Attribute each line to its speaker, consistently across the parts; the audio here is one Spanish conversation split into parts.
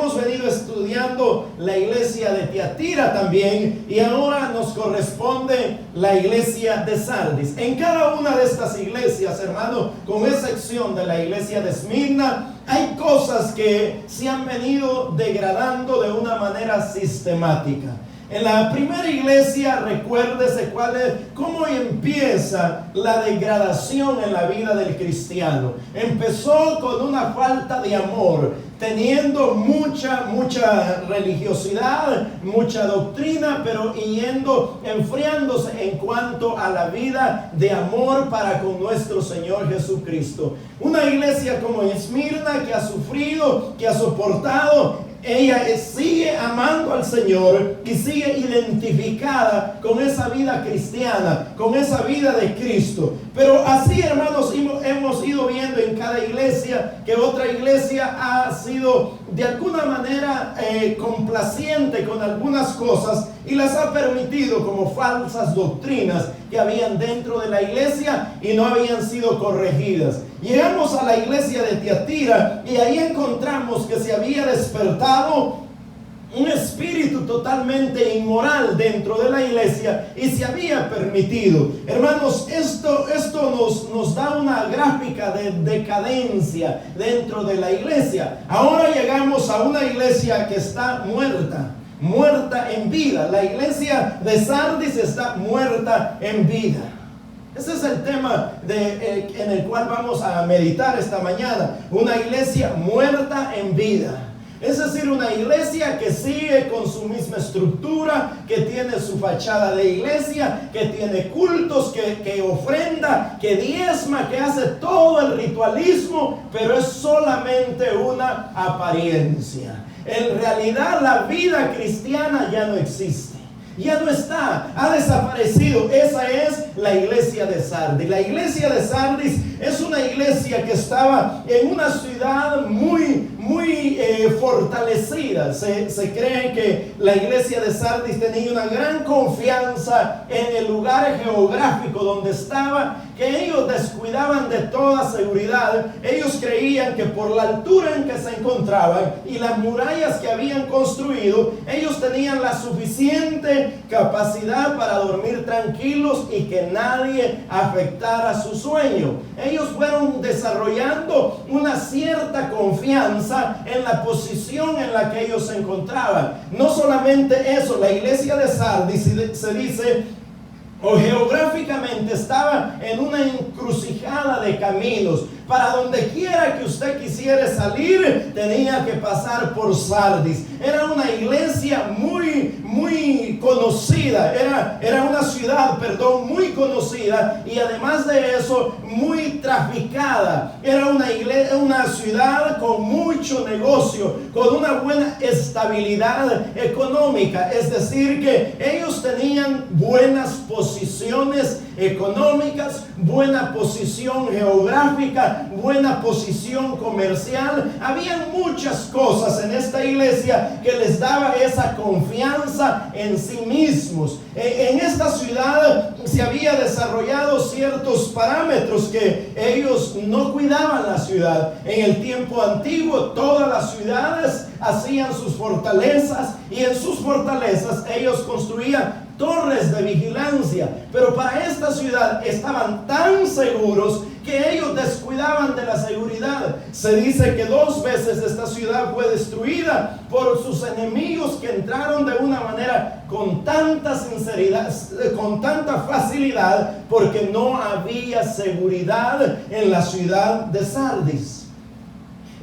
Speaker 1: hemos venido estudiando la iglesia de Tiatira también, y ahora nos corresponde la iglesia de Sardis. En cada una de estas iglesias, hermano, con excepción de la iglesia de Esmirna, hay cosas que se han venido degradando de una manera sistemática. En la primera iglesia, recuérdese cómo empieza la degradación en la vida del cristiano. Empezó con una falta de amor, teniendo mucha religiosidad, mucha doctrina, pero enfriándose en cuanto a la vida de amor para con nuestro Señor Jesucristo. Una iglesia como Esmirna, que ha sufrido, que ha soportado, ella sigue amando al Señor y sigue identificada con esa vida cristiana, con esa vida de Cristo. Pero así, hermanos, hemos ido viendo en cada iglesia que otra iglesia ha sido de alguna manera complaciente con algunas cosas y las ha permitido como falsas doctrinas que habían dentro de la iglesia y no habían sido corregidas. Llegamos a la iglesia de Tiatira y ahí encontramos que se había despertado un espíritu totalmente inmoral dentro de la iglesia y se había permitido. Hermanos, esto nos da una gráfica de decadencia dentro de la iglesia. Ahora llegamos a una iglesia que está muerta en vida. La iglesia de Sardis está muerta en vida. Ese es el tema en el cual vamos a meditar esta mañana. Una iglesia muerta en vida. Es decir, una iglesia que sigue con su misma estructura, que tiene su fachada de iglesia, que tiene cultos, que ofrenda, que diezma, que hace todo el ritualismo, pero es solamente una apariencia. En realidad, la vida cristiana ya no existe. Ya no está, ha desaparecido. Esa es la iglesia de Sardis. La iglesia de Sardis es una iglesia que estaba en una ciudad muy fortalecida. Se cree que la iglesia de Sardis tenía una gran confianza en el lugar geográfico donde estaba, que ellos descuidaban de toda seguridad. Ellos creían que por la altura en que se encontraban y las murallas que habían construido, ellos tenían la suficiente capacidad para dormir tranquilos y que nadie afectara su sueño. Ellos fueron desarrollando una cierta confianza en la posición en la que ellos se encontraban. No solamente eso, la iglesia de Sardis se dice, o geográficamente estaba en una encrucijada de caminos. Para donde quiera que usted quisiera salir, tenía que pasar por Sardis. Era una iglesia muy conocida. Era una ciudad, muy conocida, y además de eso, muy traficada. Era una ciudad con mucho negocio, con una buena estabilidad económica. Es decir, que ellos tenían buenas posiciones económicas, buena posición geográfica, buena posición comercial. Habían muchas cosas en esta iglesia que les daba esa confianza en sí mismos. En esta ciudad se había desarrollado ciertos parámetros que ellos no cuidaban la ciudad. En el tiempo antiguo, todas las ciudades hacían sus fortalezas y en sus fortalezas ellos construían torres de vigilancia, pero para esta ciudad estaban tan seguros que ellos descuidaban de la seguridad. Se dice que 2 veces esta ciudad fue destruida por sus enemigos, que entraron de una manera con tanta sinceridad, con tanta facilidad, porque no había seguridad en la ciudad de Sardis.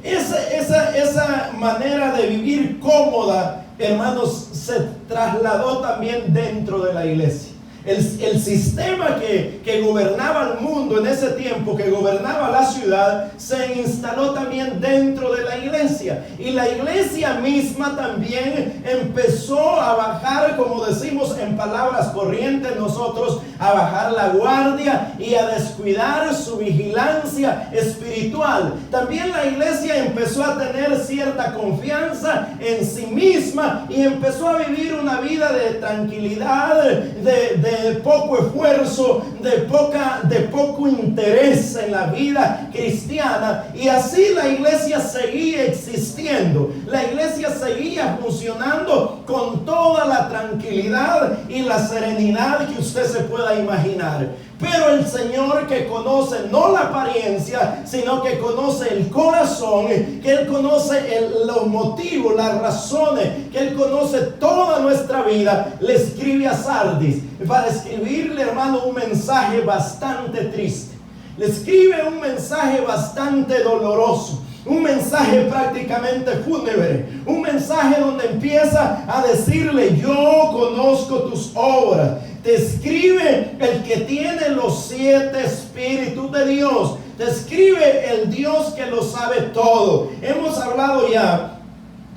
Speaker 1: Esa manera de vivir cómoda, hermanos, se trasladó también dentro de la iglesia. El sistema que gobernaba el mundo en ese tiempo, que gobernaba la ciudad, se instaló también dentro de la iglesia. Y la iglesia misma también empezó a bajar, como decimos en palabras corrientes nosotros, a bajar la guardia y a descuidar su vigilancia espiritual. También la iglesia empezó a tener cierta confianza en sí misma y empezó a vivir una vida de tranquilidad, de de poco esfuerzo, de poco interés en la vida cristiana. Y así la iglesia seguía existiendo. La iglesia seguía funcionando con toda la tranquilidad y la serenidad que usted se pueda imaginar. Pero el Señor, que conoce no la apariencia, sino que conoce el corazón, que Él conoce los motivos, las razones, que Él conoce toda nuestra vida, le escribe a Sardis para escribirle, hermano, un mensaje bastante triste. Le escribe un mensaje bastante doloroso. Un mensaje prácticamente fúnebre, un mensaje donde empieza a decirle: yo conozco tus obras. Te escribe el que tiene los 7 espíritus de Dios. Te escribe el Dios que lo sabe todo. Hemos hablado ya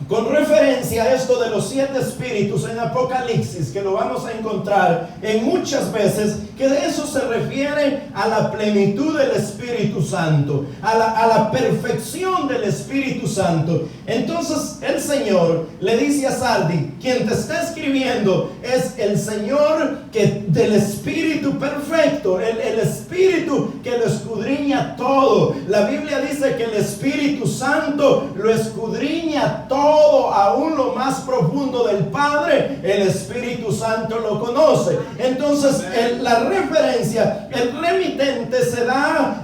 Speaker 1: con referencia a esto de los 7 espíritus en Apocalipsis, que lo vamos a encontrar en muchas veces, que de eso se refiere a la plenitud del Espíritu Santo, a la perfección del Espíritu Santo. Entonces el Señor le dice a Sardis: quien te está escribiendo es el Señor del Espíritu perfecto, el Espíritu que lo escudriña todo. La Biblia dice que el Espíritu Santo lo escudriña todo, aún lo más profundo del Padre. El Espíritu Santo lo conoce. Entonces la referencia, el remitente se da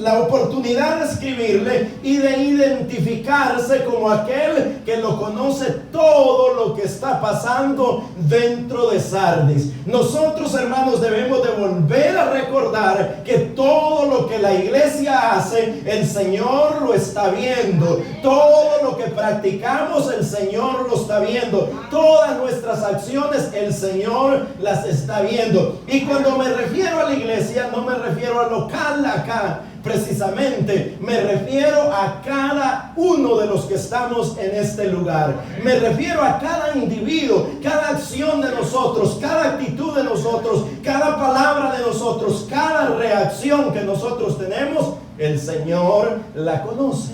Speaker 1: la oportunidad de escribirle y de identificarse como aquel que lo conoce todo lo que está pasando dentro de Sardis. Nosotros, hermanos, debemos de volver a recordar que todo lo que la iglesia hace, el Señor lo está viendo. Todo lo que practicamos, el Señor lo está viendo. Todas nuestras acciones, el Señor las está viendo. Y cuando me refiero a la iglesia, no me refiero al local acá precisamente, me refiero a cada uno de los que estamos en este lugar. Me refiero a cada individuo, cada acción de nosotros, cada actitud de nosotros, cada palabra de nosotros, cada reacción que nosotros tenemos. El Señor la conoce.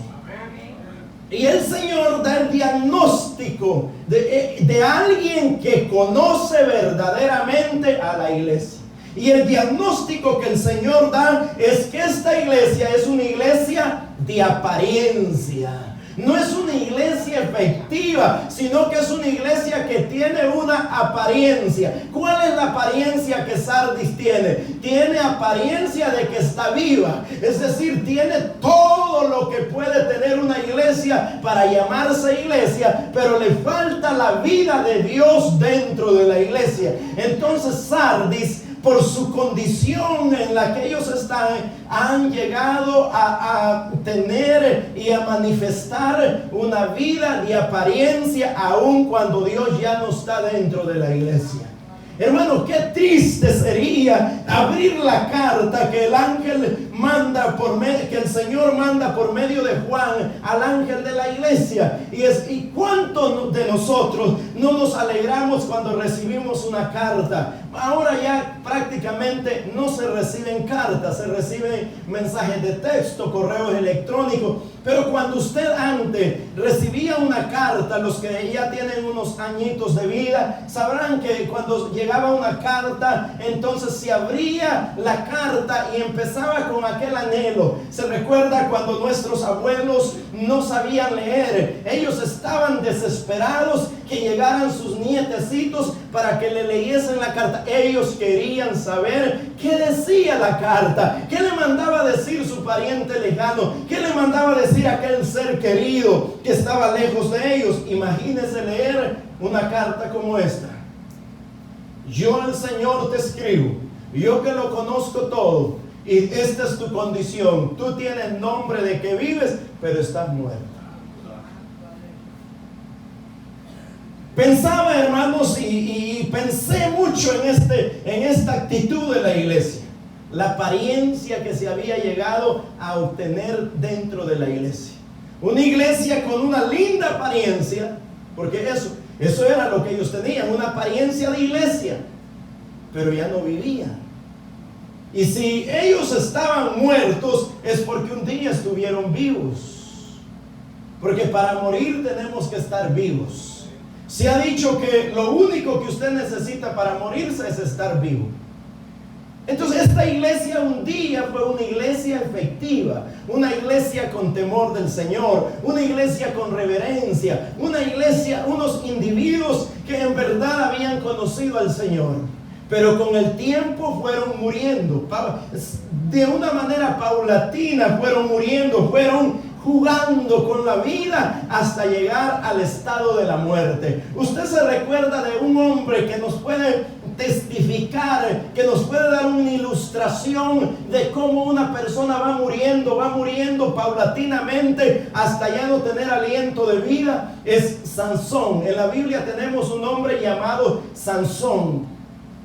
Speaker 1: Y el Señor da el diagnóstico de alguien que conoce verdaderamente a la iglesia. Y el diagnóstico que el Señor da es que esta iglesia es una iglesia de apariencia. No es una iglesia efectiva, sino que es una iglesia que tiene una apariencia. ¿Cuál es la apariencia que Sardis tiene? Tiene apariencia de que está viva. Es decir, tiene todo lo que puede tener una iglesia para llamarse iglesia, pero le falta la vida de Dios dentro de la iglesia. Entonces Sardis, por su condición en la que ellos están, han llegado a tener y a manifestar una vida de apariencia, aun cuando Dios ya no está dentro de la iglesia. Hermano, qué triste sería abrir la carta que el ángel manda que el Señor manda por medio de Juan al ángel de la iglesia. Y cuánto de nosotros no nos alegramos cuando recibimos una carta. Ahora ya prácticamente no se reciben cartas, se reciben mensajes de texto, correos electrónicos. Pero cuando usted antes recibía una carta, los que ya tienen unos añitos de vida sabrán que cuando llegaba una carta, entonces se abría la carta y empezaba con aquel anhelo. Se recuerda cuando nuestros abuelos no sabían leer, ellos estaban desesperados que llegaran sus nietecitos para que le leyesen la carta. Ellos querían saber qué decía la carta, qué le mandaba a decir su pariente lejano, qué le mandaba a decir aquel ser querido que estaba lejos de ellos. Imagínese leer una carta como esta: yo, el Señor, te escribo, yo que lo conozco todo, y esta es tu condición. Tú tienes nombre de que vives, pero estás muerto. Pensaba, hermanos, y pensé mucho en esta actitud de la iglesia, la apariencia que se había llegado a obtener dentro de la iglesia. Una iglesia con una linda apariencia, porque eso era lo que ellos tenían, una apariencia de iglesia, pero ya no vivían. Y si ellos estaban muertos, es porque un día estuvieron vivos. Porque para morir tenemos que estar vivos. Se ha dicho que lo único que usted necesita para morirse es estar vivo. Entonces esta iglesia un día fue una iglesia efectiva, una iglesia con temor del Señor, una iglesia con reverencia, una iglesia, unos individuos que en verdad habían conocido al Señor. Pero con el tiempo fueron muriendo, de una manera paulatina fueron muriendo, fueron jugando con la vida hasta llegar al estado de la muerte. Usted se recuerda de un hombre que nos puede testificar, que nos puede dar una ilustración de cómo una persona va muriendo paulatinamente hasta ya no tener aliento de vida. Es Sansón. En la Biblia tenemos un hombre llamado Sansón.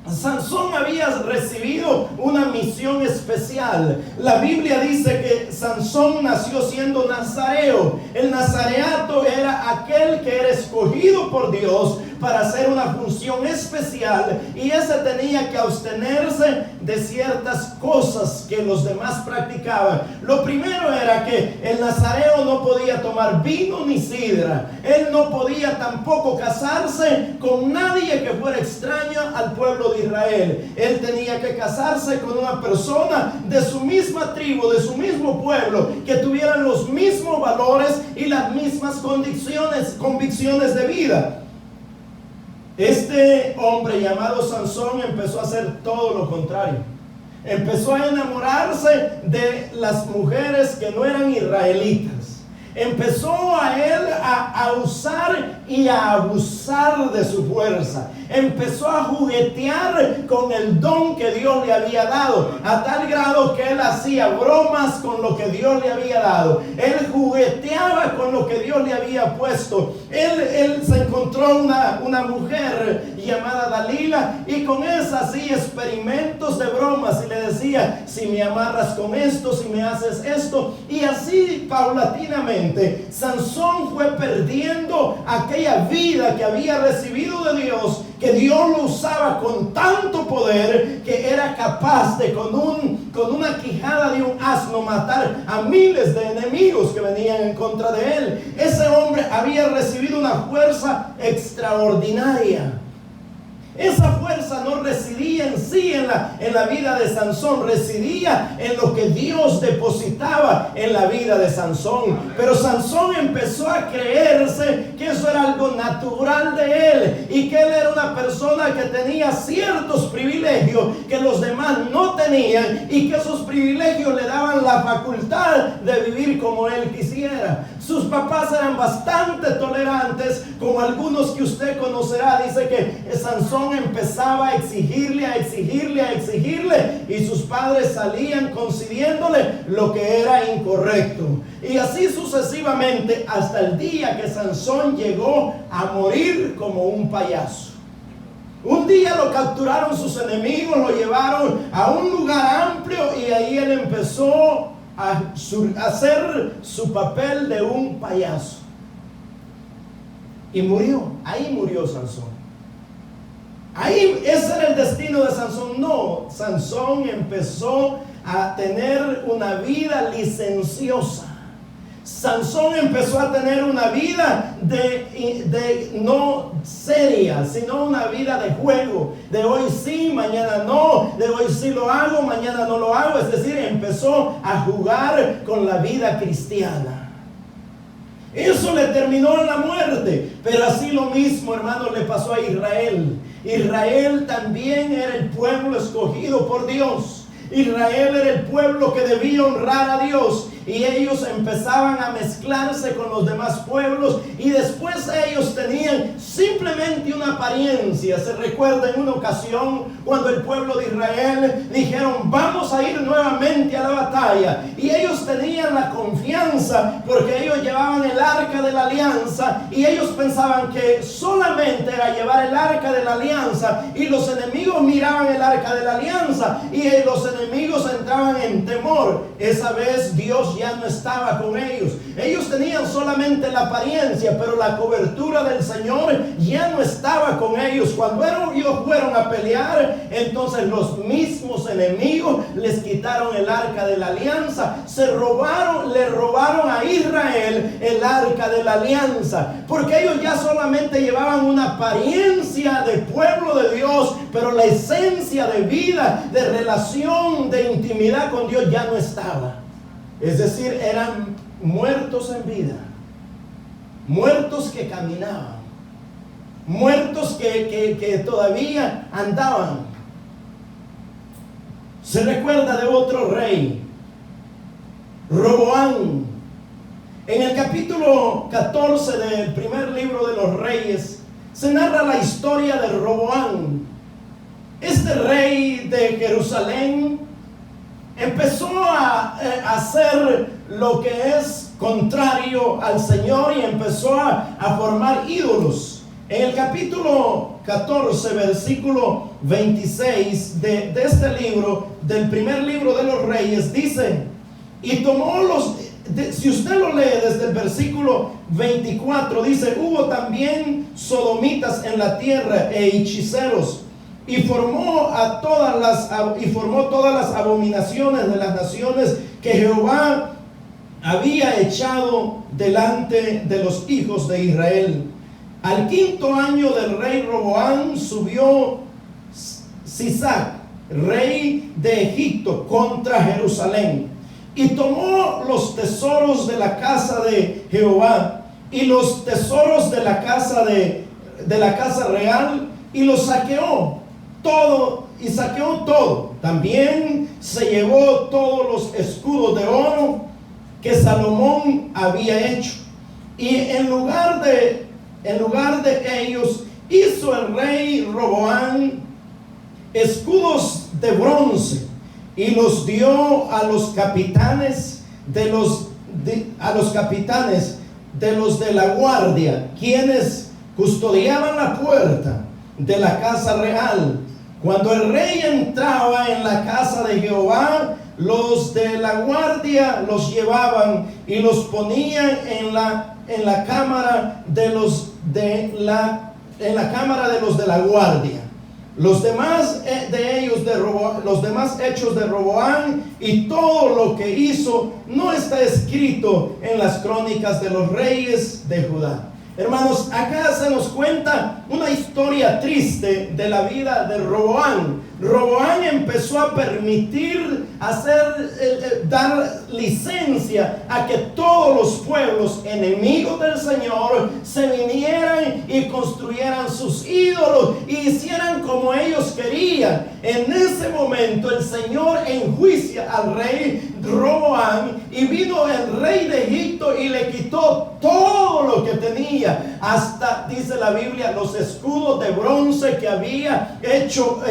Speaker 1: Sansón había recibido una misión especial. La Biblia dice que Sansón nació siendo nazareo. El nazareato era aquel que era escogido por Dios para hacer una función especial, y ese tenía que abstenerse de ciertas cosas que los demás practicaban. Lo primero era que el nazareo no podía tomar vino ni sidra. Él no podía tampoco casarse con nadie que fuera extraño al pueblo de Israel. Él tenía que casarse con una persona de su misma tribu, de su mismo pueblo, que tuvieran los mismos valores y las mismas convicciones de vida. Este hombre llamado Sansón empezó a hacer todo lo contrario. Empezó a enamorarse de las mujeres que no eran israelitas. Empezó a usar y a abusar de su fuerza. Empezó a juguetear con el don que Dios le había dado, a tal grado que él hacía bromas con lo que Dios le había dado. Él jugueteaba con lo que Dios le había puesto. Él se encontró una mujer llamada Dalila, y con esa hacía experimentos de bromas y le decía: si me amarras con esto, si me haces esto. Y así paulatinamente Sansón fue perdiendo aquella vida que había recibido de Dios, que Dios lo usaba con tanto poder que era capaz de con una quijada de un asno matar a miles de enemigos que venían en contra de él. Ese hombre había recibido una fuerza extraordinaria. Esa fuerza no residía en sí en la vida de Sansón, residía en lo que Dios depositaba en la vida de Sansón. Pero Sansón empezó a creerse que eso era algo natural de él, y que él era una persona que tenía ciertos privilegios que los demás no tenían, y que esos privilegios le daban la facultad de vivir como él quisiera. Sus papás eran bastante tolerantes, como algunos que usted conocerá. Dice que Sansón empezaba a exigirle, y sus padres salían concediéndole lo que era incorrecto. Y así sucesivamente hasta el día que Sansón llegó a morir como un payaso. Un día lo capturaron sus enemigos, lo llevaron a un lugar amplio, y ahí él empezó a hacer su papel de un payaso. Y murió. Ahí murió Sansón. Ahí, ese era el destino de Sansón. No, Sansón empezó a tener una vida licenciosa. Sansón empezó a tener una vida de no seria, sino una vida de juego, de hoy sí, mañana no, de hoy sí lo hago, mañana no lo hago. Es decir, empezó a jugar con la vida cristiana. Eso le terminó en la muerte. Pero así lo mismo, hermanos, le pasó a Israel. Israel también era el pueblo escogido por Dios. Israel era el pueblo que debía honrar a Dios, y ellos empezaban a mezclarse con los demás pueblos, y después ellos tenían simplemente una apariencia. Se recuerda en una ocasión cuando el pueblo de Israel dijeron: vamos a ir nuevamente a la batalla, y ellos tenían la confianza porque ellos llevaban el arca de la alianza, y ellos pensaban que solamente era llevar el arca de la alianza, y los enemigos miraban el arca de la alianza, y los enemigos entraban en temor. Esa vez Dios ya no estaba con ellos. Ellos tenían solamente la apariencia, pero la cobertura del Señor ya no estaba con ellos. Cuando ellos fueron a pelear, entonces los mismos enemigos les quitaron el arca de la alianza. Le robaron a Israel el arca de la alianza, porque ellos ya solamente llevaban una apariencia de pueblo de Dios, pero la esencia de vida, de relación, de intimidad con Dios ya no estaba. Es decir, eran muertos en vida, muertos que caminaban, muertos que todavía andaban. Se recuerda de otro rey, Roboam. En el capítulo 14 del primer libro de los Reyes se narra la historia de Roboam. Este rey de Jerusalén empezó a hacer lo que es contrario al Señor y empezó a formar ídolos. En el capítulo 14, versículo 26 de este libro, del primer libro de los Reyes, dice: y tomó si usted lo lee desde el versículo 24, dice: hubo también sodomitas en la tierra e hechiceros, y formó todas las abominaciones de las naciones que Jehová había echado delante de los hijos de Israel. Al quinto año del rey Roboam subió Sisac, rey de Egipto, contra Jerusalén, y tomó los tesoros de la casa de Jehová y los tesoros de la casa real, y los saqueó todo, y saqueó todo. También se llevó todos los escudos de oro que Salomón había hecho, y en lugar de ellos hizo el rey Roboam escudos de bronce, y los dio a los capitanes de los de la guardia, quienes custodiaban la puerta de la casa real. Cuando el rey entraba en la casa de Jehová, los de la guardia los llevaban y los ponían en la cámara de los de la guardia. Los demás los demás hechos de Roboam y todo lo que hizo no está escrito en las crónicas de los reyes de Judá. Hermanos, acá se nos cuenta una historia triste de la vida de Roboam. Roboam empezó a permitir dar licencia a que todos los pueblos enemigos del Señor se vinieran y construyeran sus ídolos y hicieran como ellos querían. En ese momento el Señor enjuicia al rey Roboam, y vino el rey de Egipto y le quitó todo lo que tenía, hasta, dice la Biblia, los escudos de bronce que había hecho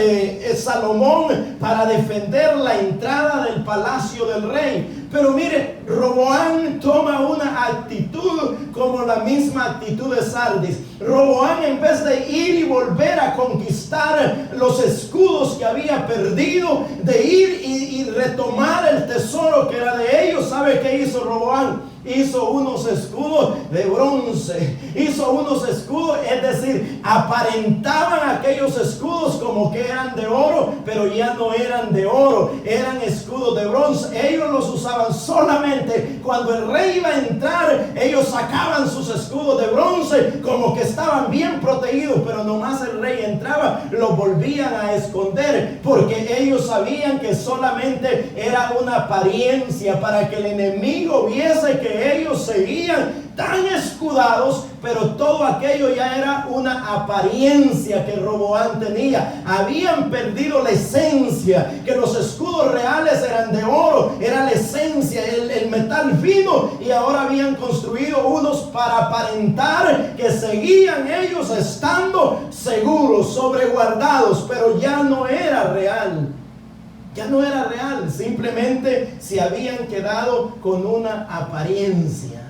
Speaker 1: Salomón para defender la entrada del palacio del rey. Pero mire, Roboam toma una actitud como la misma actitud de Sardis. Roboam, en vez de ir y volver a conquistar los escudos que había perdido, de ir y retomar el tesoro que era de ellos, ¿sabe qué hizo Roboam? Hizo unos escudos de bronce, hizo unos escudos, es decir, aparentaban aquellos escudos como que eran de oro, pero ya no eran de oro, eran escudos de bronce. Ellos los usaban solamente cuando el rey iba a entrar. Ellos sacaban sus escudos de bronce como que estaban bien protegidos, pero nomás el rey entraba, los volvían a esconder, porque ellos sabían que solamente era una apariencia para que el enemigo viese que ellos seguían tan escudados, pero todo aquello ya era una apariencia que Roboam tenía. Habían perdido la esencia, que los escudos reales eran de oro, era la esencia, el metal fino, y ahora habían construido unos para aparentar que seguían ellos estando seguros, sobreguardados, pero ya no era real. Ya no era real, simplemente se habían quedado con una apariencia.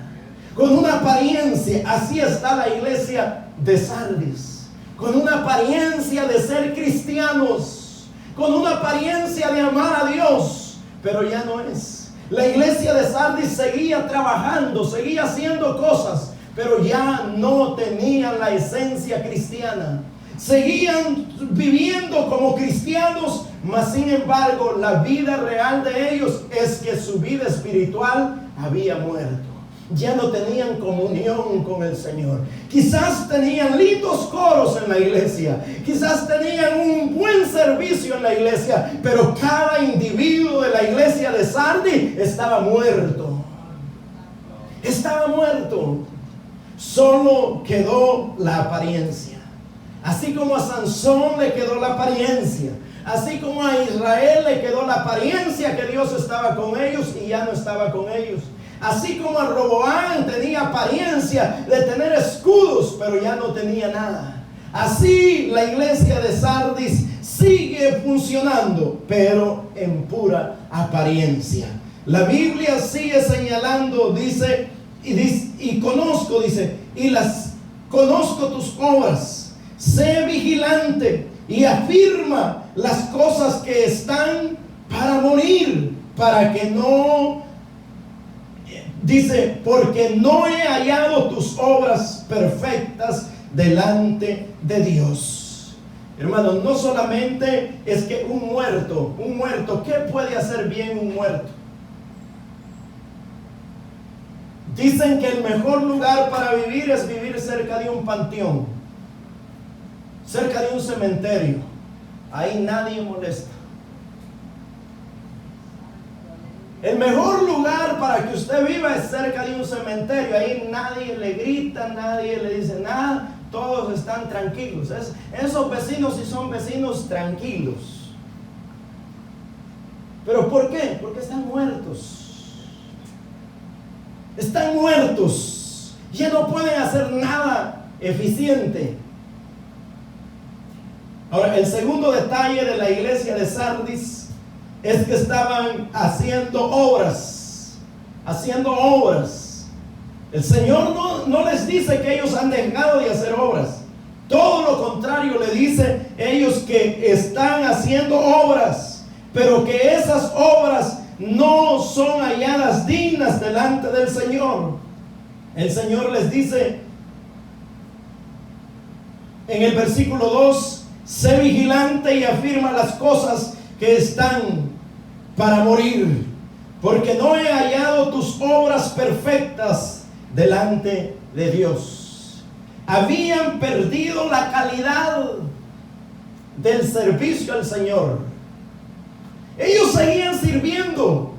Speaker 1: Con una apariencia. Así está la iglesia de Sardis, con una apariencia de ser cristianos, con una apariencia de amar a Dios, pero ya no es. La iglesia de Sardis seguía trabajando, seguía haciendo cosas, pero ya no tenían la esencia cristiana. Seguían viviendo como cristianos, mas sin embargo la vida real de ellos es que su vida espiritual había muerto. ya no tenían comunión con el Señor. Quizás tenían lindos coros en la iglesia, quizás tenían un buen servicio en la iglesia, pero cada individuo de la iglesia de Sardis estaba muerto. Estaba muerto. Solo quedó la apariencia. Así como a Sansón le quedó la apariencia, así como a Israel le quedó la apariencia que Dios estaba con ellos y ya no estaba con ellos. Así como a Roboam tenía apariencia de tener escudos, pero ya no tenía nada. Así la iglesia de Sardis sigue funcionando, pero en pura apariencia. La Biblia sigue señalando, dice, y conozco tus obras. Sé vigilante y afirma las cosas que están para morir, para que no, dice, porque no he hallado tus obras perfectas delante de Dios. Hermanos, no solamente es que un muerto, ¿qué puede hacer bien un muerto? Dicen que el mejor lugar para vivir es vivir cerca de un panteón, cerca de un cementerio. Ahí nadie molesta. El mejor lugar para que usted viva es cerca de un cementerio. Ahí nadie le grita, nadie le dice nada, todos están tranquilos. Esos vecinos sí son vecinos tranquilos. ¿Pero por qué? Porque están muertos. Están muertos. Ya no pueden hacer nada eficiente. Ahora, el segundo detalle de la iglesia de Sardis es que estaban haciendo obras. El Señor no les dice que ellos han dejado de hacer obras. Todo lo contrario, le dice ellos que están haciendo obras, pero que esas obras no son halladas dignas delante del Señor. El Señor les dice en el versículo 2: sé vigilante y afirma las cosas que están para morir, porque no he hallado tus obras perfectas delante de Dios. Habían perdido la calidad del servicio al Señor. Ellos seguían sirviendo,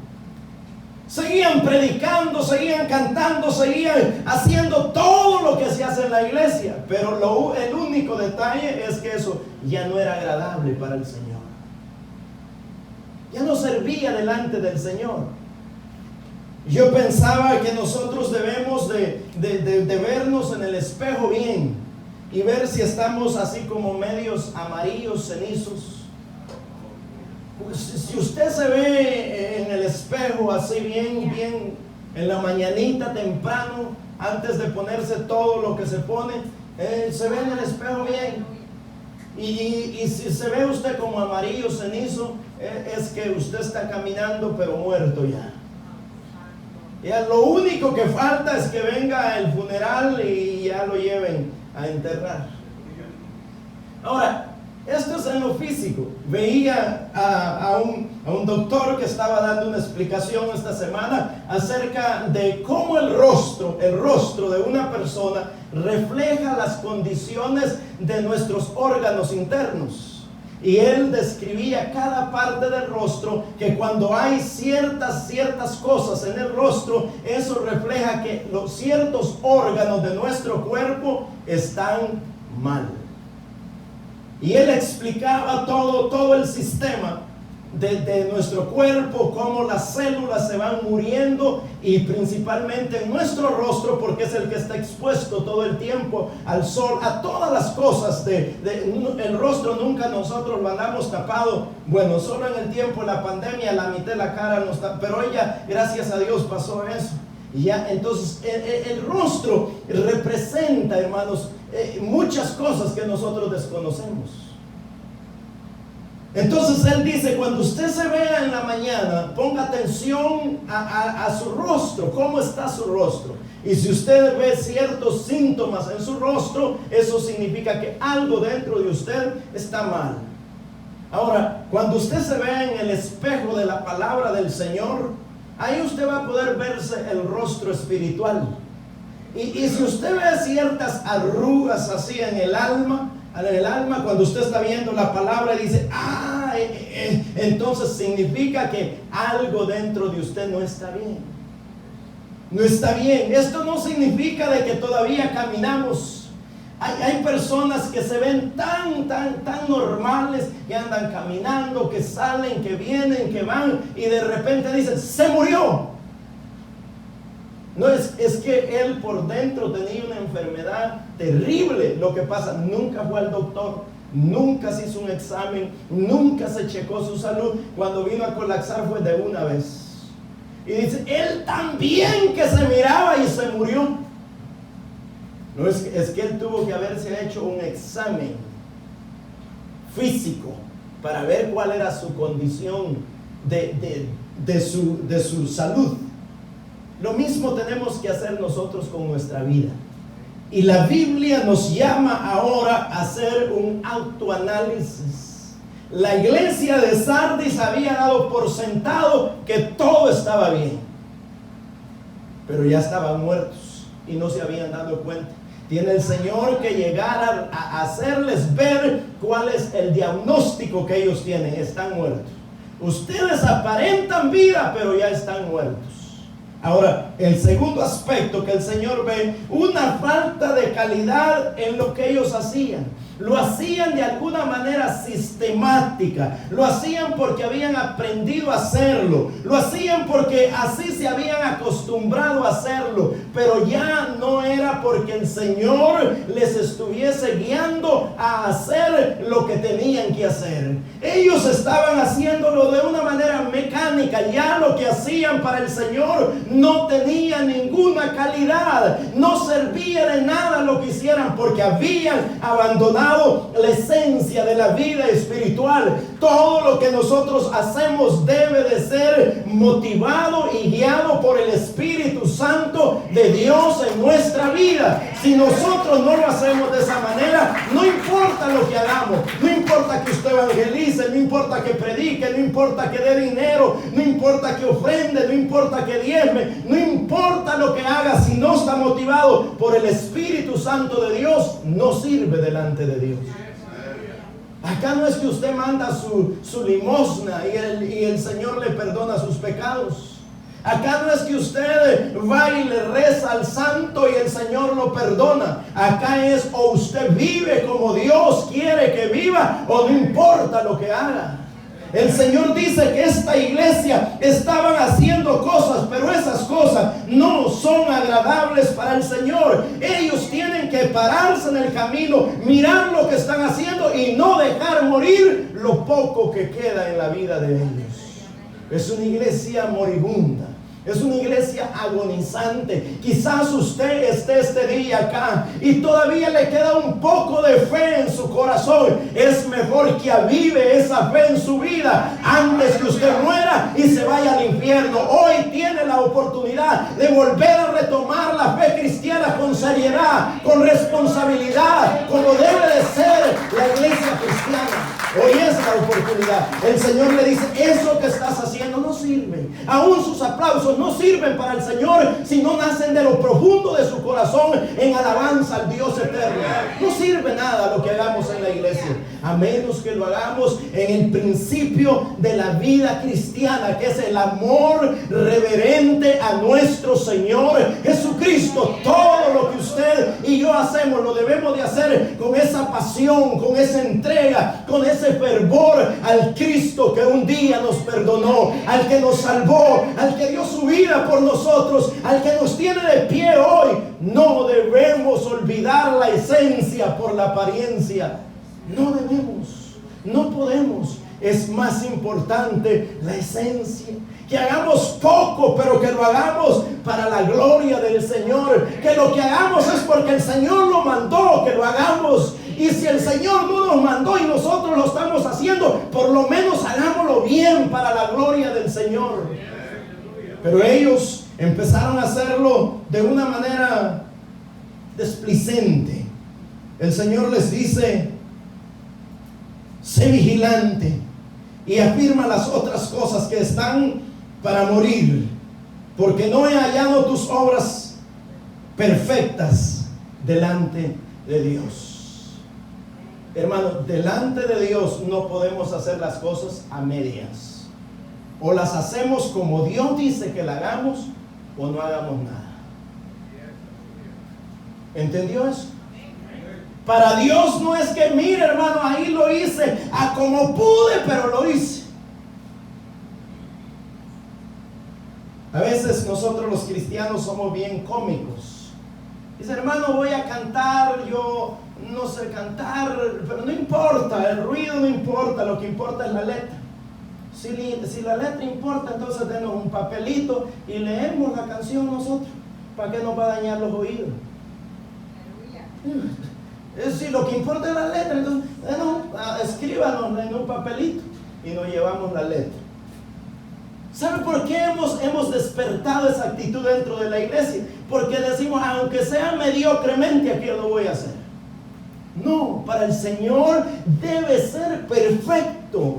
Speaker 1: seguían predicando, seguían cantando, seguían haciendo todo lo que se hace en la iglesia, pero el único detalle es que eso ya no era agradable para el Señor. Ya no servía delante del Señor. Yo pensaba que nosotros debemos de vernos en el espejo bien y ver si estamos así como medios amarillos, cenizos. Si usted se ve en el espejo así bien en la mañanita temprano, antes de ponerse todo lo que se pone, se ve en el espejo bien. Y si se ve usted como amarillo, cenizo, es que usted está caminando pero muerto ya. Ya lo único que falta es que venga el funeral y ya lo lleven a enterrar. Ahora, esto es en lo físico. Veía a un doctor que estaba dando una explicación esta semana acerca de cómo el rostro de una persona refleja las condiciones de nuestros órganos internos. Y él describía cada parte del rostro, que cuando hay ciertas cosas en el rostro, eso refleja que los ciertos órganos de nuestro cuerpo están mal. Y él explicaba todo el sistema de nuestro cuerpo, cómo las células se van muriendo, y principalmente en nuestro rostro, porque es el que está expuesto todo el tiempo al sol, a todas las cosas el rostro nunca nosotros lo andamos tapado. Bueno, solo en el tiempo de la pandemia la mitad de la cara no está, pero ella, gracias a Dios, pasó eso. Y ya, entonces el rostro representa, hermanos, muchas cosas que nosotros desconocemos. Entonces él dice, cuando usted se vea en la mañana, ponga atención a su rostro, cómo está su rostro. Y si usted ve ciertos síntomas en su rostro, eso significa que algo dentro de usted está mal. Ahora, cuando usted se vea en el espejo de la palabra del Señor, ahí usted va a poder verse el rostro espiritual. Y si usted ve ciertas arrugas así en el alma, cuando usted está viendo la palabra y dice, entonces significa que algo dentro de usted no está bien. No está bien. Esto no significa de que todavía caminamos. Hay personas que se ven tan normales, que andan caminando, que salen, que vienen, que van, y de repente dicen, se murió. No es que él por dentro tenía una enfermedad terrible. Lo que pasa, nunca fue al doctor, nunca se hizo un examen, nunca se checó su salud. Cuando vino a colapsar fue de una vez. Y dice, él también que se miraba y se murió. No es que él tuvo que haberse hecho un examen físico para ver cuál era su condición de su salud. Lo mismo tenemos que hacer nosotros con nuestra vida. Y la Biblia nos llama ahora a hacer un autoanálisis. La iglesia de Sardis había dado por sentado que todo estaba bien, pero ya estaban muertos y no se habían dado cuenta. Tiene el Señor que llegar a hacerles ver cuál es el diagnóstico que ellos tienen. Están muertos. Ustedes aparentan vida, pero ya están muertos. Ahora, el segundo aspecto que el Señor ve, una falta de calidad en lo que ellos hacían. Lo hacían de alguna manera sistemática. Lo hacían porque habían aprendido a hacerlo. Lo hacían porque así se habían acostumbrado a hacerlo. Pero ya no era porque el Señor les estuviese guiando a hacer lo que tenían que hacer. Ellos estaban haciéndolo de una manera mecánica. Ya lo que hacían para el Señor no tenía ninguna calidad. No servía de nada lo que hicieran, porque habían abandonado la esencia de la vida espiritual. Todo lo que nosotros hacemos debe de ser motivado y guiado por el Espíritu Santo de Dios en nuestra vida. Si nosotros no lo hacemos de esa manera, no importa lo que hagamos, no importa que usted evangelice, no importa que predique, no importa que dé dinero, no importa que ofrende, no importa que diezme, no importa lo que haga, si no está motivado por el Espíritu Santo de Dios, no sirve delante de Dios. Acá no es que usted manda su limosna y el Señor le perdona sus pecados. Acá no es que usted va y le reza al santo y el Señor lo perdona. Acá es, o usted vive como Dios quiere que viva, o no importa lo que haga. El Señor dice que esta iglesia estaban haciendo cosas, pero esas cosas no son agradables para el Señor. Ellos tienen que pararse en el camino, mirar lo que están haciendo y no dejar morir lo poco que queda en la vida de ellos. Es una iglesia moribunda. Es una iglesia agonizante. Quizás usted esté este día acá y todavía le queda un poco de fe en su corazón. Es mejor que avive esa fe en su vida antes que usted muera y se vaya al infierno. Hoy tiene la oportunidad de volver a retomar la fe cristiana con seriedad, con responsabilidad, como debe de ser la iglesia cristiana. Hoy es la oportunidad. El Señor le dice, eso que estás haciendo no sirve. Aún sus aplausos no sirven para el Señor si no nacen de lo profundo de su corazón en alabanza al Dios eterno. No sirve nada lo que hagamos en la iglesia, a menos que lo hagamos en el principio de la vida cristiana, que es el amor reverente a nuestro Señor Jesucristo. Todo lo que usted y yo hacemos lo debemos de hacer con esa pasión, con esa entrega, con ese fervor al Cristo que un día nos perdonó, al que nos salvó, al que dio su vida por nosotros, al que nos tiene de pie hoy. No debemos olvidar la esencia por la apariencia. No debemos, no podemos. Es más importante la esencia. Que hagamos poco, pero que lo hagamos para la gloria del Señor. Que lo que hagamos es porque el Señor lo mandó que lo hagamos. Y si el Señor no nos mandó y nosotros lo estamos haciendo, por lo menos hagámoslo bien para la gloria del Señor. Pero ellos empezaron a hacerlo de una manera desplicente. El Señor les dice, sé vigilante, y afirma las otras cosas que están para morir. porque no he hallado tus obras perfectas delante de Dios. Hermano, delante de Dios no podemos hacer las cosas a medias. O las hacemos como Dios dice que la hagamos, o no hagamos nada. ¿Entendió eso? Para Dios no es que, mire, hermano, ahí lo hice a como pude, pero lo hice. A veces nosotros los cristianos somos bien cómicos. Dice, hermano, voy a cantar, yo no sé cantar, pero no importa, el ruido no importa, lo que importa es la letra. Si la letra importa, entonces denos un papelito y leemos la canción nosotros. ¿Para qué nos va a dañar los oídos? Si lo que importa es la letra, entonces escríbanos en un papelito y nos llevamos la letra. ¿Sabe por qué hemos despertado esa actitud dentro de la iglesia? Porque decimos, aunque sea mediocremente, aquí lo voy a hacer. No, para el Señor debe ser perfecto.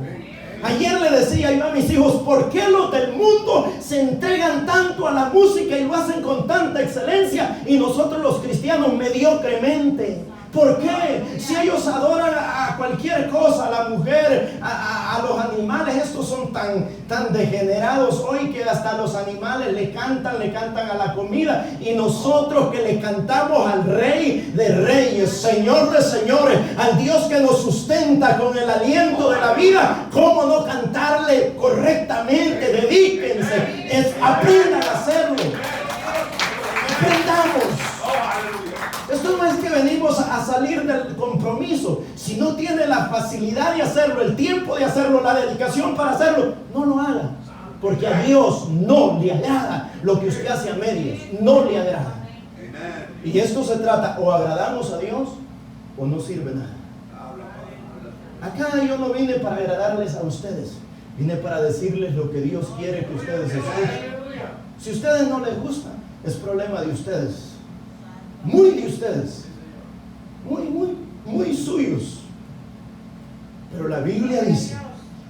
Speaker 1: Ayer le decía yo a mis hijos, ¿por qué los del mundo se entregan tanto a la música y lo hacen con tanta excelencia y nosotros los cristianos mediocremente? ¿Por qué? Si ellos adoran a cualquier cosa, a la mujer, a los animales, estos son tan degenerados hoy que hasta los animales le cantan a la comida, y nosotros que le cantamos al Rey de Reyes, Señor de Señores, al Dios que nos sustenta con el aliento de la vida, ¿cómo no cantarle correctamente? Dedíquense, aprendan a hacerlo, aprendamos. Esto no es que venimos a salir del compromiso. Si no tiene la facilidad de hacerlo, el tiempo de hacerlo, la dedicación para hacerlo, no lo haga. Porque a Dios no le agrada lo que usted hace a medias. No le agrada. Y esto se trata, o agradamos a Dios o no sirve nada. Acá yo no vine para agradarles a ustedes. Vine para decirles lo que Dios quiere que ustedes escuchen. Si a ustedes no les gusta, es problema de ustedes. Muy de ustedes, muy suyos. Pero la Biblia dice,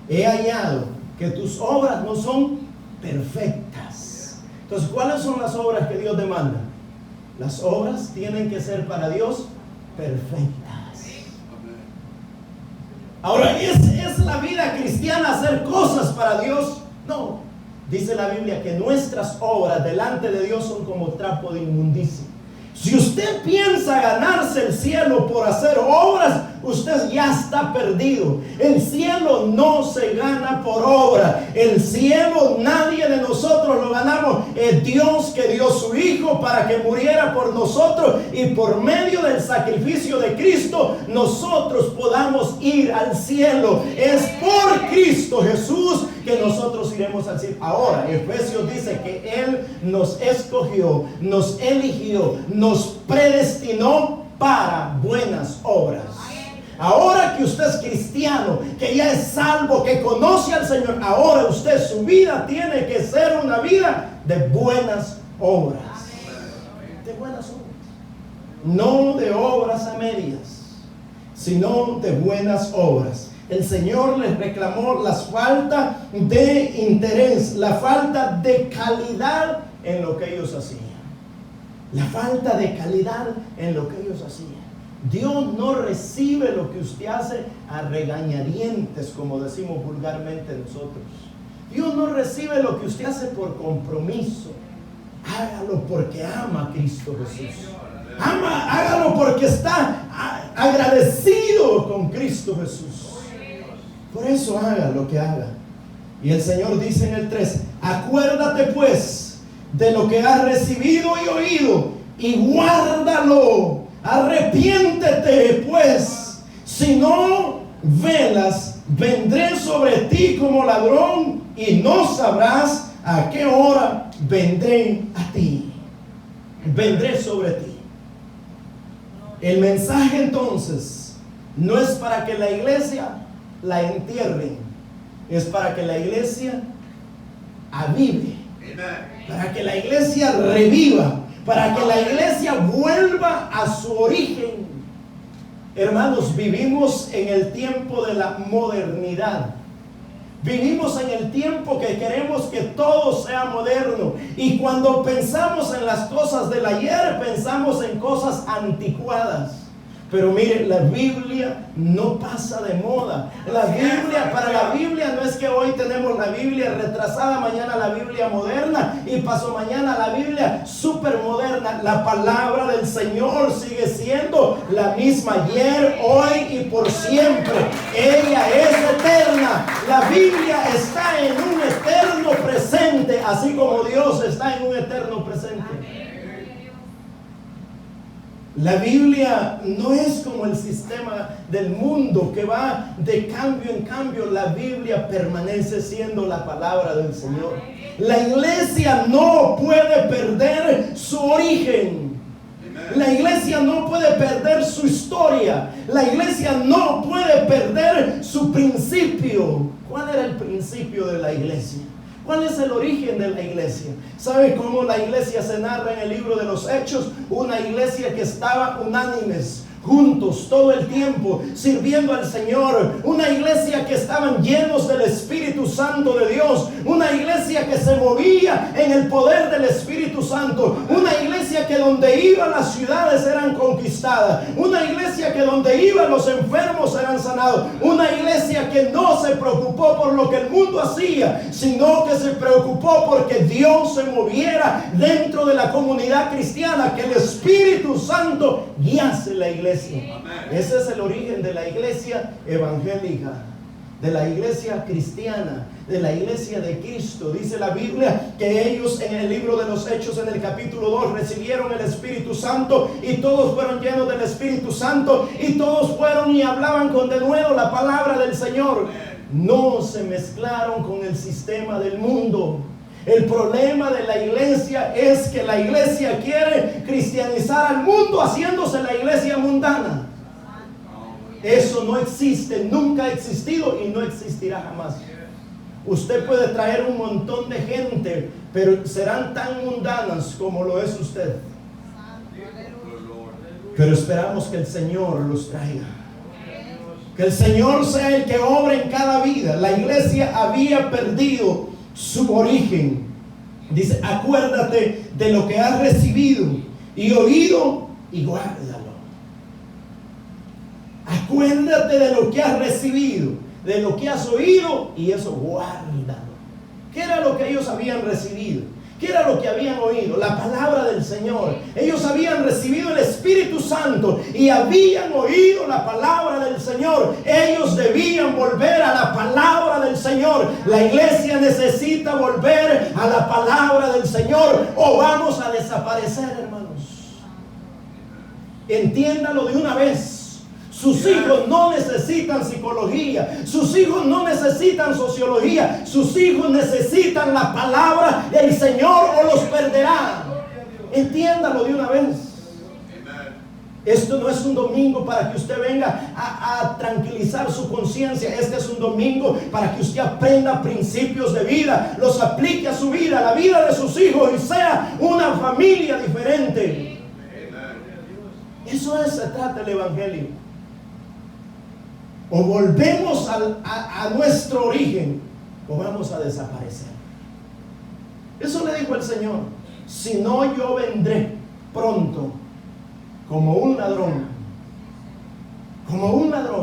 Speaker 1: he hallado que tus obras no son perfectas. Entonces, ¿cuáles son las obras que Dios demanda? Las obras tienen que ser para Dios perfectas. Ahora, ¿es la vida cristiana hacer cosas para Dios? No. Dice la Biblia que nuestras obras delante de Dios son como trapo de inmundicia. Si usted piensa ganarse el cielo por hacer obras, usted ya está perdido. El cielo no se gana por obra. El cielo nadie de nosotros lo ganamos. Es Dios que dio su Hijo para que muriera por nosotros, y por medio del sacrificio de Cristo nosotros podamos ir al cielo. Es por Cristo Jesús que nosotros iremos al cielo. Ahora, Efesios dice que Él nos escogió, nos eligió, nos predestinó para buenas obras. Ahora que usted es cristiano, que ya es salvo, que conoce al Señor, ahora usted, su vida tiene que ser una vida de buenas obras. De buenas obras. No de obras a medias, sino de buenas obras. El Señor les reclamó la falta de interés, la falta de calidad en lo que ellos hacían. La falta de calidad en lo que ellos hacían. Dios no recibe lo que usted hace a regañadientes, como decimos vulgarmente nosotros. Dios no recibe lo que usted hace por compromiso. Hágalo porque ama a Cristo Jesús. Hágalo porque está agradecido con Cristo Jesús. Por eso haga lo que haga. Y el Señor dice en el 3: acuérdate pues de lo que has recibido y oído, y guárdalo. Arrepiéntete pues, si no velas, vendré sobre ti como ladrón, y no sabrás a qué hora vendré a ti. Vendré sobre ti. El mensaje entonces no es para que la iglesia la entierren, es para que la iglesia avive, para que la iglesia reviva, para que la iglesia vuelva a su origen. Hermanos, vivimos en el tiempo de la modernidad, Vivimos en el tiempo que queremos que todo sea moderno. Y cuando pensamos en las cosas del ayer, pensamos en cosas anticuadas. Pero mire, la Biblia no pasa de moda. Para la Biblia no es que hoy tenemos la Biblia retrasada, mañana la Biblia moderna y pasó mañana la Biblia súper moderna. La palabra del Señor sigue siendo la misma ayer, hoy y por siempre. Ella es eterna. La Biblia está en un eterno presente, así como Dios está en un eterno presente. La Biblia no es como el sistema del mundo que va de cambio en cambio. La Biblia permanece siendo la palabra del Señor. La iglesia no puede perder su origen. La iglesia no puede perder su historia. La iglesia no puede perder su principio. ¿Cuál era el principio de la iglesia? ¿Cuál es el origen de la iglesia? ¿Sabe cómo la iglesia se narra en el libro de los Hechos? Una iglesia que estaba unánimes, juntos todo el tiempo, sirviendo al Señor. Una iglesia que estaban llenos del Espíritu Santo de Dios. Una iglesia que se movía en el poder del Espíritu Santo. Una iglesia que donde iban las ciudades eran conquistadas. Una iglesia que donde iban los enfermos eran sanados. Una iglesia que no se preocupó por lo que el mundo hacía, sino que se preocupó porque Dios se moviera dentro de la comunidad cristiana, que el Espíritu Santo guiase la iglesia. Ese es el origen de la iglesia evangélica, de la iglesia cristiana, de la iglesia de Cristo. Dice la Biblia que ellos en el libro de los Hechos, en el capítulo 2, recibieron el Espíritu Santo y todos fueron llenos del Espíritu Santo y todos fueron y hablaban con denuedo la palabra del Señor. No se mezclaron con el sistema del mundo. El problema de la iglesia es que la iglesia quiere cristianizar al mundo haciéndose la iglesia mundana. Eso no existe, nunca ha existido y no existirá jamás. Usted puede traer un montón de gente, pero serán tan mundanas como lo es usted. Pero esperamos que el Señor los traiga. Que el Señor sea el que obre en cada vida. La iglesia había perdido su origen. Dice: acuérdate de lo que has recibido y oído y guárdalo. Acuérdate de lo que has recibido, de lo que has oído, y eso guárdalo. ¿Qué era lo que ellos habían recibido? ¿Qué era lo que habían oído? La palabra del Señor. Ellos habían recibido el Espíritu Santo y habían oído la palabra del Señor. Ellos debían volver a la palabra del Señor. La iglesia necesita volver a la palabra del Señor o vamos a desaparecer, hermanos. Entiéndalo de una vez. Sus hijos no necesitan psicología, sus hijos no necesitan sociología, sus hijos necesitan la palabra del Señor o los perderán. Entiéndalo de una vez. Esto no es un domingo para que usted venga a tranquilizar su conciencia. Este es un domingo para que usted aprenda principios de vida, los aplique a su vida, a la vida de sus hijos y sea una familia diferente. Eso se trata el evangelio. O volvemos a nuestro origen o vamos a desaparecer. Eso le dijo el Señor: si no, yo vendré pronto como un ladrón,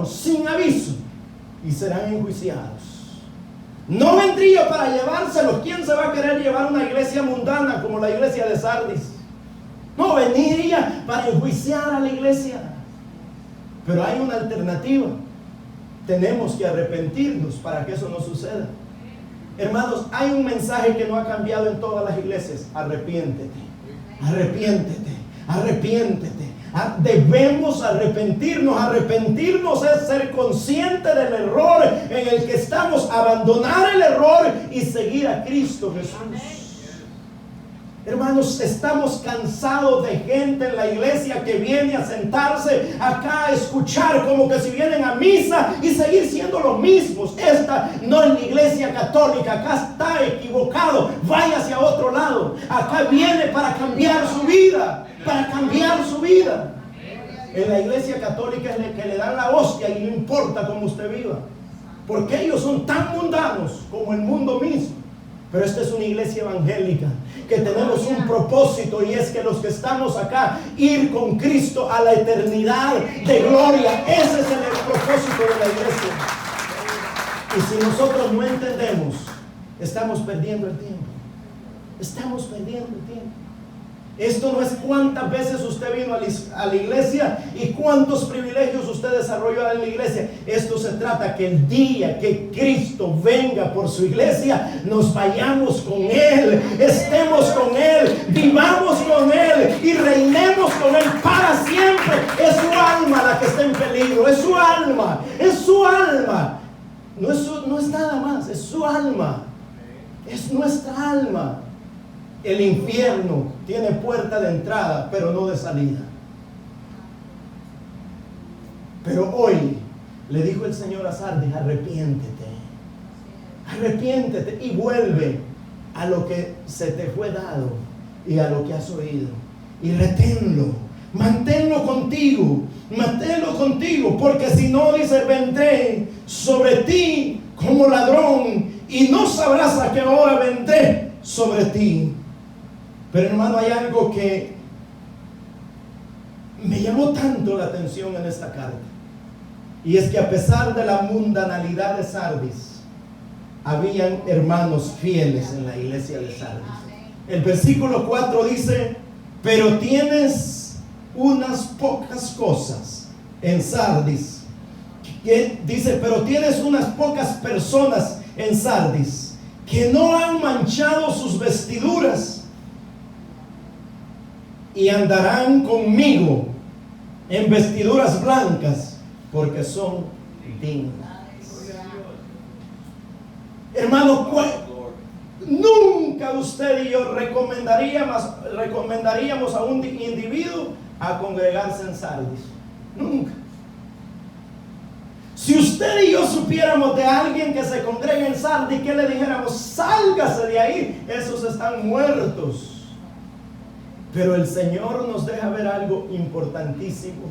Speaker 1: sin aviso, y serán enjuiciados. No vendría para llevárselos. ¿Quién se va a querer llevar una iglesia mundana como la iglesia de Sardis? No, vendría para enjuiciar a la iglesia. Pero hay una alternativa. Tenemos que arrepentirnos para que eso no suceda. Hermanos, hay un mensaje que no ha cambiado en todas las iglesias: arrepiéntete, arrepiéntete, arrepiéntete. Debemos arrepentirnos. Arrepentirnos es ser consciente del error en el que estamos, abandonar el error y seguir a Cristo Jesús. Hermanos, estamos cansados de gente en la iglesia que viene a sentarse acá a escuchar como que si vienen a misa y seguir siendo los mismos. Esta no es la iglesia católica. Acá está equivocado. Vaya hacia otro lado. Acá viene para cambiar su vida. Para cambiar su vida. En la iglesia católica es la que le dan la hostia y no importa cómo usted viva. porque ellos son tan mundanos como el mundo mismo. Pero esta es una iglesia evangélica que tenemos un propósito, y es que los que estamos acá, ir con Cristo a la eternidad de gloria. Ese es el propósito de la iglesia. Y si nosotros no entendemos, estamos perdiendo el tiempo. Estamos perdiendo el tiempo. Esto no es cuántas veces usted vino a la iglesia y cuántos privilegios usted desarrolló en la iglesia. Esto se trata que el día que Cristo venga por su iglesia, nos vayamos con Él, estemos con Él, vivamos con Él y reinemos con Él para siempre. Es su alma la que está en peligro, es su alma, es su alma. No es nada más, es su alma, es nuestra alma. El infierno tiene puerta de entrada, pero no de salida. Pero hoy le dijo el Señor a Sardis: arrepiéntete, arrepiéntete y vuelve a lo que se te fue dado y a lo que has oído, y reténlo, manténlo contigo, porque si no, dice, vendré sobre ti como ladrón y no sabrás a qué hora vendré sobre ti. Pero hermano, hay algo que me llamó tanto la atención en esta carta, y es que a pesar de la mundanalidad de Sardis, habían hermanos fieles en la iglesia de Sardis. El versículo 4 dice: pero tienes unas pocas cosas en Sardis. Dice: pero tienes unas pocas personas en Sardis que no han manchado sus vestiduras y andarán conmigo en vestiduras blancas, porque son dignas. Hermano, nunca usted y yo recomendaríamos a un individuo a congregarse en Sardis. Nunca. Si usted y yo supiéramos de alguien que se congrega en Sardis, ¿qué le dijéramos? Sálgase de ahí, esos están muertos. Pero el Señor nos deja ver algo importantísimo,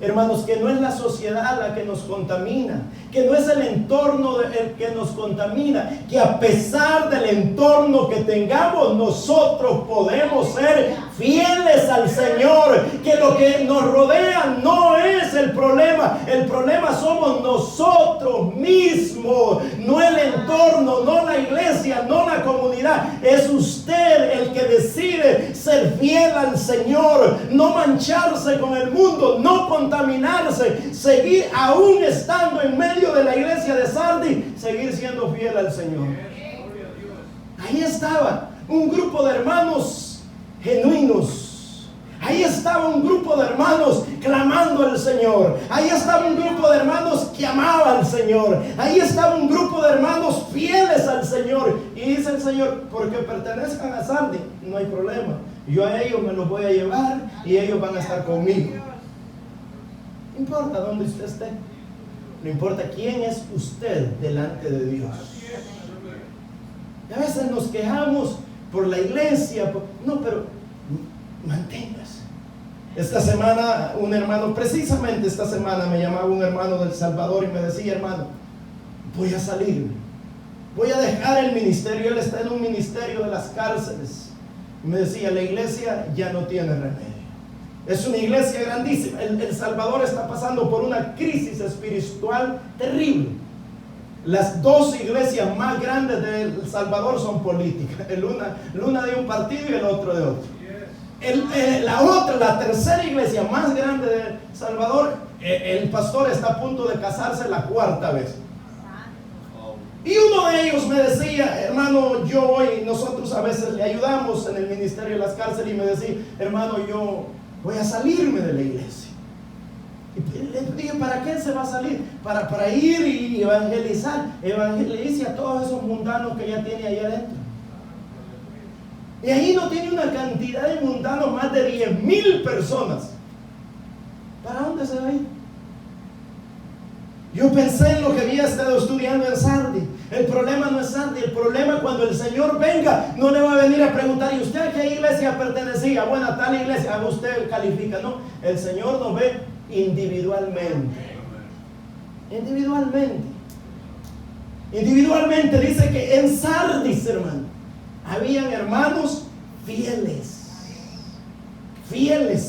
Speaker 1: hermanos, que no es la sociedad la que nos contamina, que no es el entorno el que nos contamina, que a pesar del entorno que tengamos, nosotros podemos ser fieles al Señor, que lo que nos rodea no es el problema somos nosotros mismos, no el entorno, no la iglesia, no la comunidad. Es usted el que decide ser fiel al Señor, no mancharse con el mundo, no contaminarse, seguir aún estando en medio de la iglesia de Sardis, seguir siendo fiel al Señor. Ahí estaba un grupo de hermanos genuinos. Ahí estaba un grupo de hermanos clamando al Señor. Ahí estaba un grupo de hermanos que amaba al Señor. Ahí estaba un grupo de hermanos fieles al Señor. Y dice el Señor: porque pertenezcan a Sardis, no hay problema. Yo a ellos me los voy a llevar y ellos van a estar conmigo. No importa dónde usted esté, no importa quién es usted delante de Dios. Y a veces nos quejamos por la iglesia, no, pero manténgase. Esta semana un hermano, precisamente esta semana me llamaba un hermano del Salvador y me decía: hermano, voy a salir, voy a dejar el ministerio. Él está en un ministerio de las cárceles. Y me decía: la iglesia ya no tiene remedio. Es una iglesia grandísima. El Salvador está pasando por una crisis espiritual terrible. Las dos iglesias más grandes de El Salvador son políticas. Una de un partido y el otro de otro. La tercera iglesia más grande de El Salvador, el pastor está a punto de casarse la cuarta vez. Y uno de ellos me decía: hermano, nosotros a veces le ayudamos en el ministerio de las cárceles, y me decía: hermano, yo voy a salirme de la iglesia. Y le dije: ¿para qué se va a salir? Para ir y evangelizar. Evangelice a todos esos mundanos que ya tiene allá adentro. Y ahí no tiene una cantidad de mundanos, más de 10,000 personas. ¿Para dónde se va a ir? Yo pensé en lo que había estado estudiando en Sardis. El problema no es Sardis, el problema cuando el Señor venga, no le va a venir a preguntar: ¿y usted a qué iglesia pertenecía? Bueno, a tal iglesia, usted califica. No, el Señor nos ve individualmente. Individualmente. Individualmente dice que en Sardis, hermano, habían hermanos fieles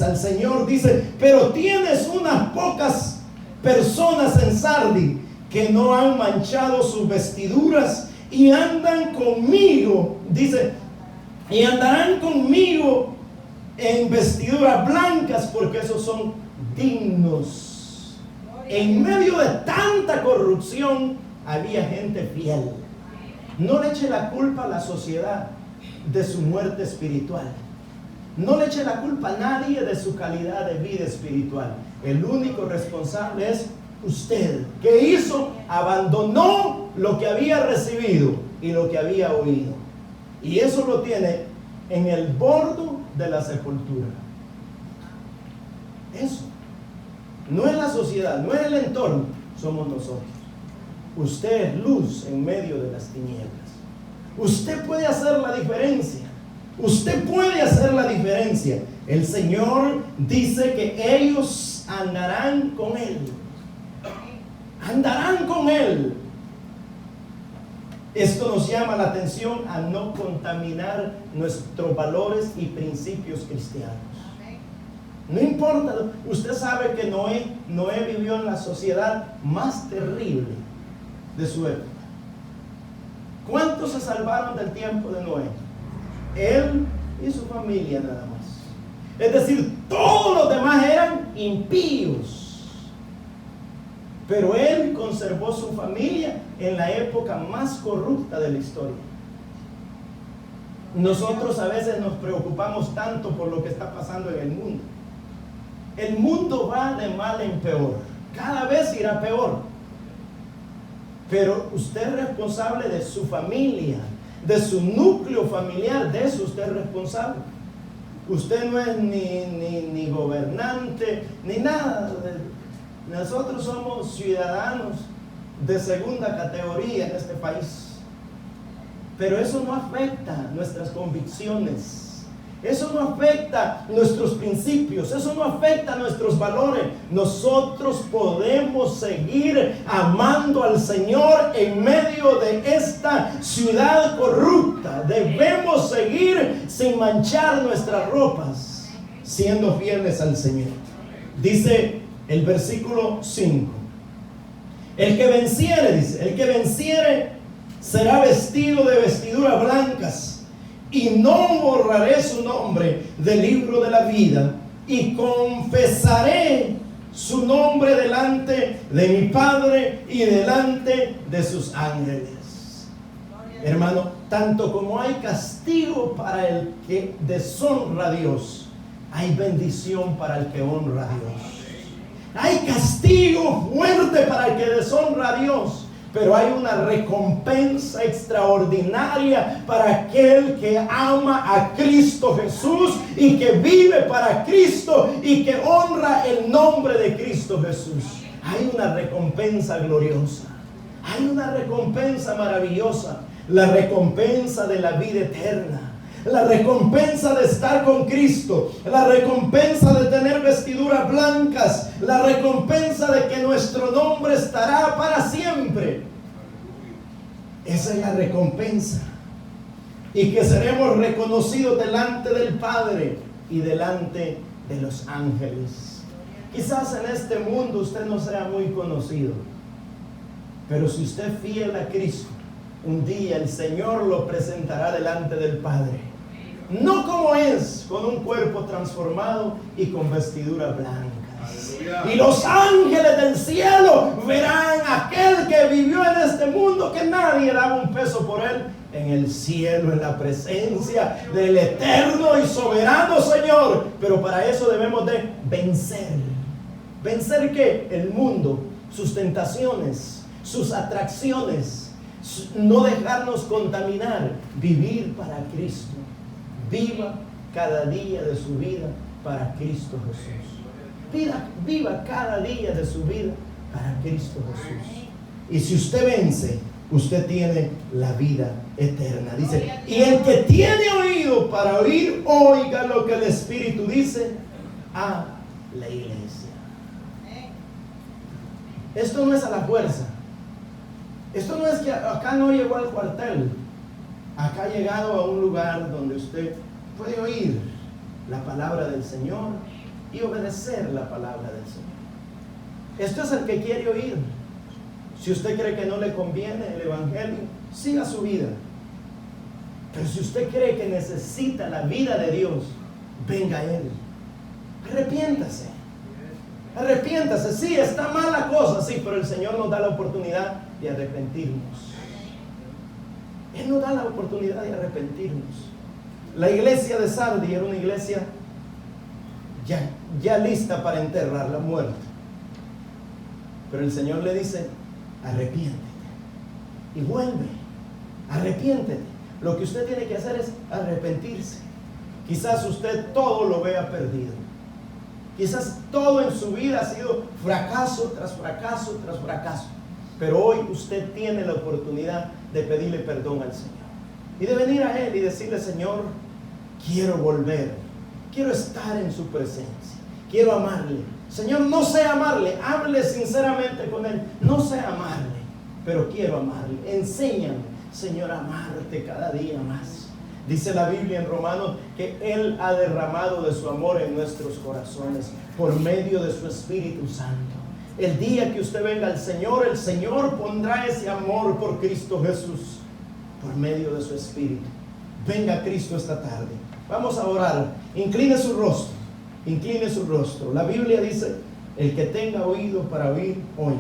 Speaker 1: al Señor. Dice, pero tienes unas pocas personas en Sardis que no han manchado sus vestiduras y andan conmigo, dice, y andarán conmigo en vestiduras blancas, porque esos son dignos. En medio de tanta corrupción había gente fiel. No le eche la culpa a la sociedad de su muerte espiritual. No le eche la culpa a nadie de su calidad de vida espiritual. El único responsable es usted. ¿Qué hizo? Abandonó lo que había recibido y lo que había oído. Y eso lo tiene en el borde de la sepultura. Eso. No es la sociedad, no es el entorno, somos nosotros. Usted es luz en medio de las tinieblas. Usted puede hacer la diferencia. Usted puede hacer la diferencia. El Señor dice que ellos andarán con Él. Andarán con Él. Esto nos llama la atención a no contaminar nuestros valores y principios cristianos. No importa, usted sabe que Noé vivió en la sociedad más terrible de su época. ¿Cuántos se salvaron del tiempo de Noé? Él y su familia nada más. Es decir, todos los demás eran impíos. Pero él conservó su familia en la época más corrupta de la historia. Nosotros a veces nos preocupamos tanto por lo que está pasando en el mundo. El mundo va de mal en peor. Cada vez irá peor. Pero usted es responsable de su familia, de su núcleo familiar. De eso usted es responsable. Usted no es ni gobernante, ni nada. Nosotros somos ciudadanos de segunda categoría en este país. Pero eso no afecta nuestras convicciones. Eso no afecta nuestros principios, eso no afecta nuestros valores. Nosotros podemos seguir amando al Señor en medio de esta ciudad corrupta. Debemos seguir sin manchar nuestras ropas, siendo fieles al Señor. Dice el versículo 5. El que venciere, dice, el que venciere será vestido de vestiduras blancas. Y no borraré su nombre del libro de la vida, y confesaré su nombre delante de mi Padre y delante de sus ángeles. Hermano, tanto como hay castigo para el que deshonra a Dios, hay bendición para el que honra a Dios. Hay castigo fuerte para el que deshonra a Dios, pero hay una recompensa extraordinaria para aquel que ama a Cristo Jesús y que vive para Cristo y que honra el nombre de Cristo Jesús. Hay una recompensa gloriosa, hay una recompensa maravillosa, la recompensa de la vida eterna. La recompensa de estar con Cristo, la recompensa de tener vestiduras blancas, la recompensa de que nuestro nombre estará para siempre. Esa es la recompensa. Y que seremos reconocidos delante del Padre y delante de los ángeles. Quizás en este mundo usted no sea muy conocido, pero si usted es fiel a Cristo, un día el Señor lo presentará delante del Padre. No como es, con un cuerpo transformado y con vestiduras blancas. Aleluya. Y los ángeles del cielo verán a aquel que vivió en este mundo, que nadie daba un peso por él, en el cielo, en la presencia del eterno y soberano Señor. Pero para eso debemos de vencer. ¿Vencer qué? El mundo, sus tentaciones, sus atracciones. No dejarnos contaminar, vivir para Cristo. Viva cada día de su vida para Cristo Jesús. Viva cada día de su vida para Cristo Jesús. Y si usted vence, usted tiene la vida eterna. Dice, y el que tiene oído para oír, oiga lo que el Espíritu dice a la iglesia. Esto no es a la fuerza. Esto no es que acá no llegó al cuartel. Acá ha llegado a un lugar donde usted puede oír la palabra del Señor y obedecer la palabra del Señor. Esto es el que quiere oír. Si usted cree que no le conviene el Evangelio, siga su vida. Pero si usted cree que necesita la vida de Dios, venga a Él. Arrepiéntase. Arrepiéntase. Sí, está mal la cosa, sí, pero el Señor nos da la oportunidad de arrepentirnos. Él nos da la oportunidad de arrepentirnos. La iglesia de Sardis era una iglesia ya lista para enterrar la muerte. Pero el Señor le dice, arrepiéntete y vuelve, arrepiéntete. Lo que usted tiene que hacer es arrepentirse. Quizás usted todo lo vea perdido. Quizás todo en su vida ha sido fracaso tras fracaso tras fracaso. Pero hoy usted tiene la oportunidad de pedirle perdón al Señor. Y de venir a Él y decirle, Señor, quiero volver. Quiero estar en su presencia. Quiero amarle. Señor, no sé amarle. Hable sinceramente con Él. No sé amarle, pero quiero amarle. Enséñame, Señor, a amarte cada día más. Dice la Biblia en Romanos que Él ha derramado de su amor en nuestros corazones por medio de su Espíritu Santo. El día que usted venga al Señor, el Señor pondrá ese amor por Cristo Jesús por medio de su Espíritu. Venga a Cristo esta tarde. Vamos a orar. Incline su rostro. Incline su rostro. La Biblia dice, el que tenga oído para oír, oiga.